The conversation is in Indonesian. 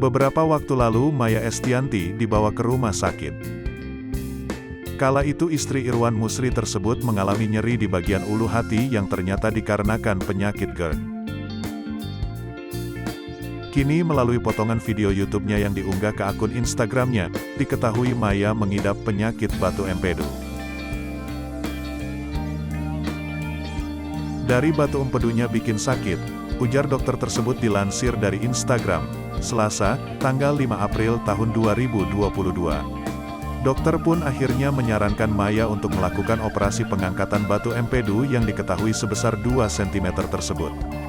Beberapa waktu lalu Maya Estianty dibawa ke rumah sakit. Kala itu istri Irwan Musri tersebut mengalami nyeri di bagian ulu hati yang ternyata dikarenakan penyakit GERD. Kini melalui potongan video YouTube-nya yang diunggah ke akun Instagram-nya, diketahui Maya mengidap penyakit batu empedu. Dari batu empedunya bikin sakit, ujar dokter tersebut dilansir dari Instagram, Selasa, tanggal 5 April tahun 2022. Dokter pun akhirnya menyarankan Maya untuk melakukan operasi pengangkatan batu empedu yang diketahui sebesar 2 cm tersebut.